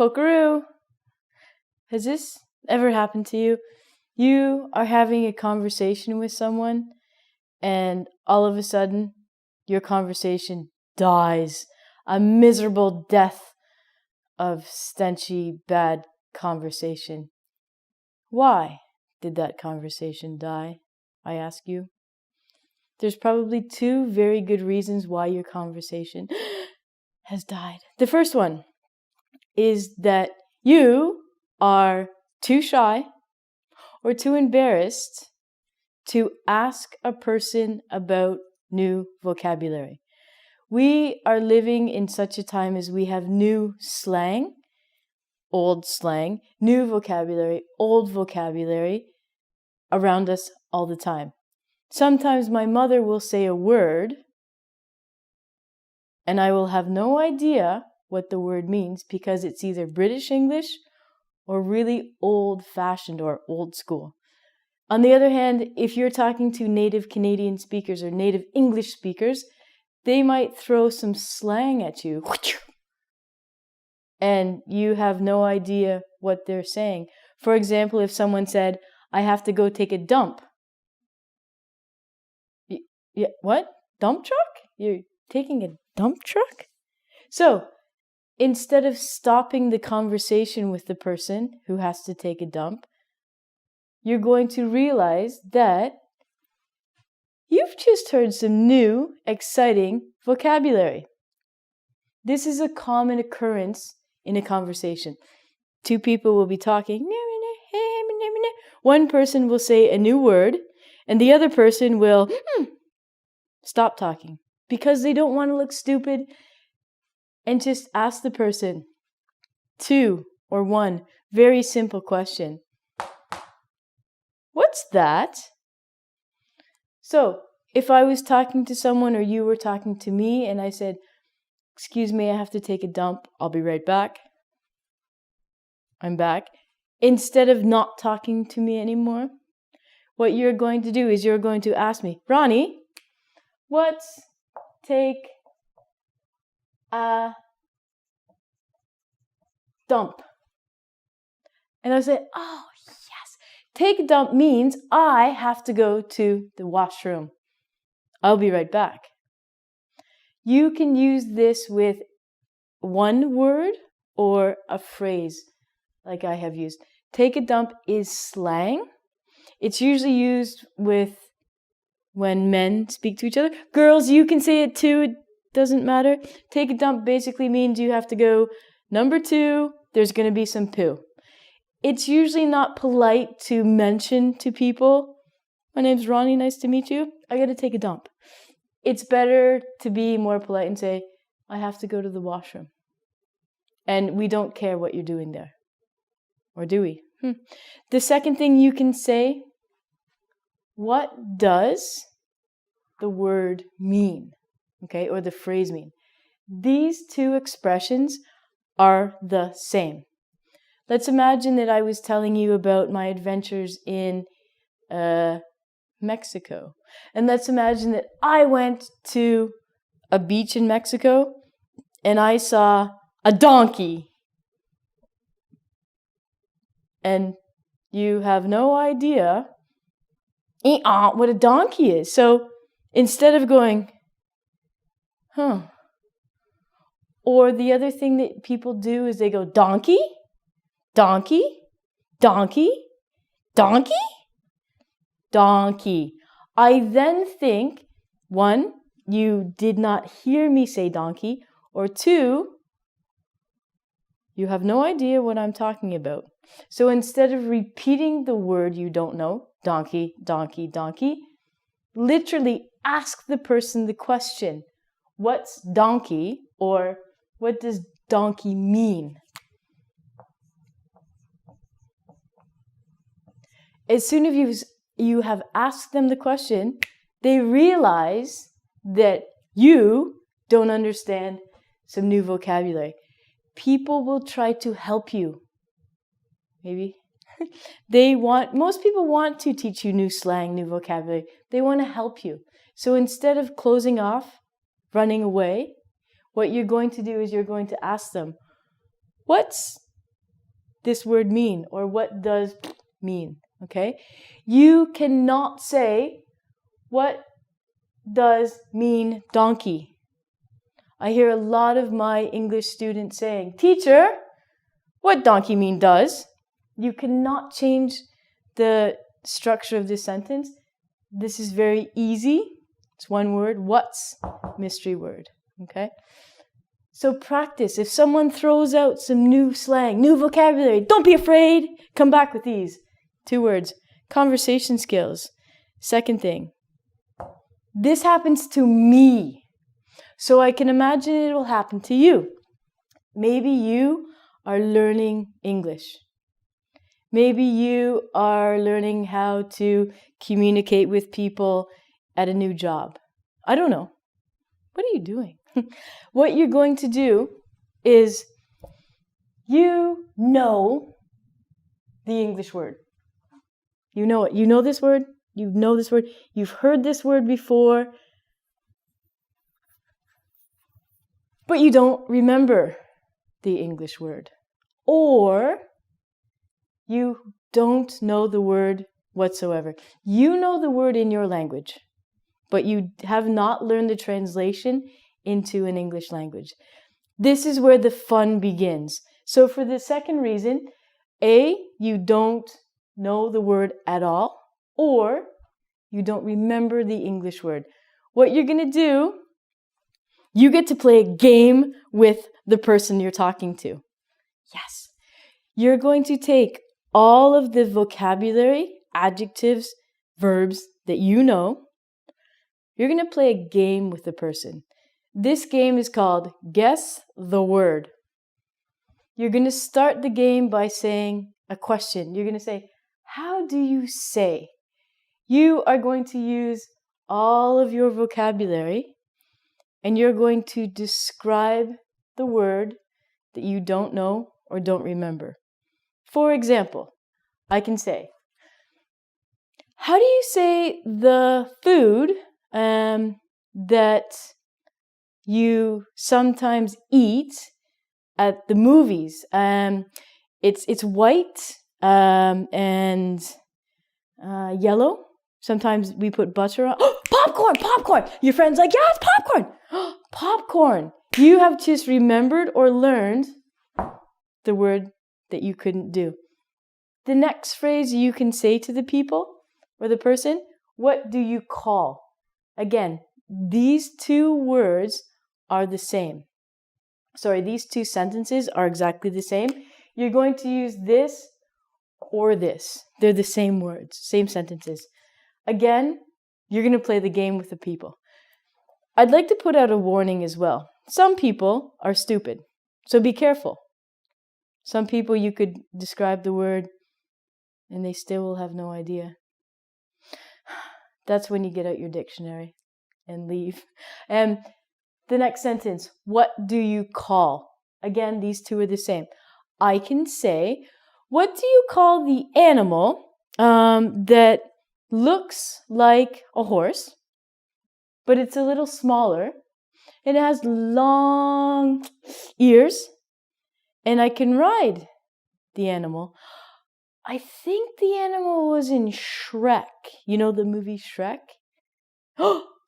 Pokeroo! Has this ever happened to you? You are having a conversation with someone, and all of a sudden, your conversation dies. A miserable death of stenchy, bad conversation. Why did that conversation die? I ask you. There's probably two very good reasons why your conversation has died. The first one is that you are too shy or too embarrassed to ask a person about new vocabulary. We are living in such a time as we have new slang, old slang, new vocabulary, old vocabulary around us all the time. Sometimes my mother will say a word and I will have no idea what the word means because it's either British English or really old-fashioned or old school. On the other hand, if you're talking to native Canadian speakers or native English speakers, they might throw some slang at you and you have no idea what they're saying. For example, if someone said, I have to go take a dump. Yeah, what? Dump truck? You're taking a dump truck? So, instead of stopping the conversation with the person who has to take a dump, you're going to realize that you've just heard some new, exciting vocabulary. This is a common occurrence in a conversation. Two people will be talking. One person will say a new word, and the other person will stop talking because they don't want to look stupid and just ask the person two or one very simple question. What's that? So, if I was talking to someone or you were talking to me and I said, excuse me, I have to take a dump. I'll be right back. I'm back. Instead of not talking to me anymore, what you're going to do is you're going to ask me, Ronnie, what's take a dump? And I say, oh, yes. Take a dump means I have to go to the washroom. I'll be right back. You can use this with one word or a phrase like I have used. Take a dump is slang. It's usually used with when men speak to each other. Girls, you can say it too. It doesn't matter. Take a dump basically means you have to go number 2. There's going to be some poo. It's usually not polite to mention to people, my name's Ronnie, nice to meet you. I got to take a dump. It's better to be more polite and say, I have to go to the washroom. And we don't care what you're doing there. Or do we? The second thing you can say, what does the word mean? Okay, or the phrase mean? These two expressions are the same. Let's imagine that I was telling you about my adventures in Mexico. And let's imagine that I went to a beach in Mexico and I saw a donkey. And you have no idea what a donkey is. So instead of going, or the other thing that people do is they go, donkey, donkey, donkey, donkey, donkey. I then think, 1, you did not hear me say donkey, or 2, you have no idea what I'm talking about. So instead of repeating the word you don't know, donkey, donkey, donkey, literally ask the person the question, what's donkey, or what does donkey mean? As soon as you have asked them the question, they realize that you don't understand some new vocabulary. People will try to help you. Maybe. Most people want to teach you new slang, new vocabulary. They want to help you. So instead of closing off, running away, what you're going to do is you're going to ask them, what's this word mean? Or what does mean? Okay? You cannot say, what does mean donkey? I hear a lot of my English students saying, teacher, what donkey mean does? You cannot change the structure of this sentence. This is very easy. It's one word. What's? Mystery word. Okay? So practice. If someone throws out some new slang, new vocabulary, don't be afraid. Come back with these. 2 words. Conversation skills. Second thing. This happens to me. So I can imagine it will happen to you. Maybe you are learning English. Maybe you are learning how to communicate with people at a new job. I don't know. What are you doing? What you're going to do is you know the English word. You know it. You know this word. You know this word. You've heard this word before. But you don't remember the English word. Or you don't know the word whatsoever. You know the word in your language, but you have not learned the translation into an English language. This is where the fun begins. So for the second reason, A, you don't know the word at all, or you don't remember the English word. What you're going to do, you get to play a game with the person you're talking to. Yes. You're going to take all of the vocabulary, adjectives, verbs that you know. You're going to play a game with the person. This game is called Guess the Word. You're going to start the game by saying a question. You're going to say, how do you say? You are going to use all of your vocabulary and you're going to describe the word that you don't know or don't remember. For example, I can say, how do you say the food that you sometimes eat at the movies? It's white and yellow. Sometimes we put butter on. Popcorn, popcorn. Your friend's like, yeah, it's popcorn. Popcorn. You have just remembered or learned the word that you couldn't do. The next phrase you can say to the people or the person, what do you call? Again, these 2 words are the same. Sorry, these 2 sentences are exactly the same. You're going to use this or this. They're the same words, same sentences. Again, you're going to play the game with the people. I'd like to put out a warning as well. Some people are stupid, so be careful. Some people you could describe the word and they still will have no idea. That's when you get out your dictionary and leave. And the next sentence, what do you call? Again, these 2 are the same. I can say, what do you call the animal that looks like a horse, but it's a little smaller, and it has long ears, and I can ride the animal? I think the animal was in Shrek. You know the movie Shrek?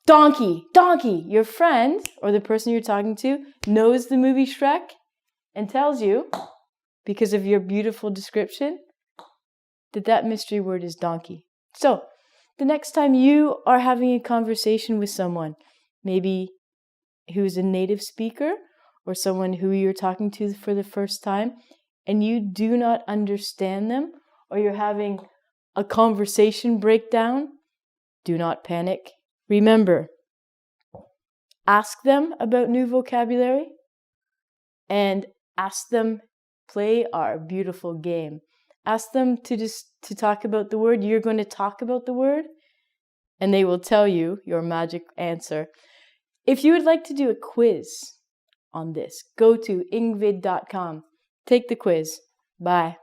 Donkey, donkey. Your friend or the person you're talking to knows the movie Shrek and tells you, because of your beautiful description, that mystery word is donkey. So, the next time you are having a conversation with someone, maybe who's a native speaker or someone who you're talking to for the first time, and you do not understand them, or you're having a conversation breakdown, do not panic. Remember, ask them about new vocabulary and ask them, play our beautiful game. Ask them to talk about the word. You're going to talk about the word, and they will tell you your magic answer. If you would like to do a quiz on this, go to ingvid.com. Take the quiz. Bye.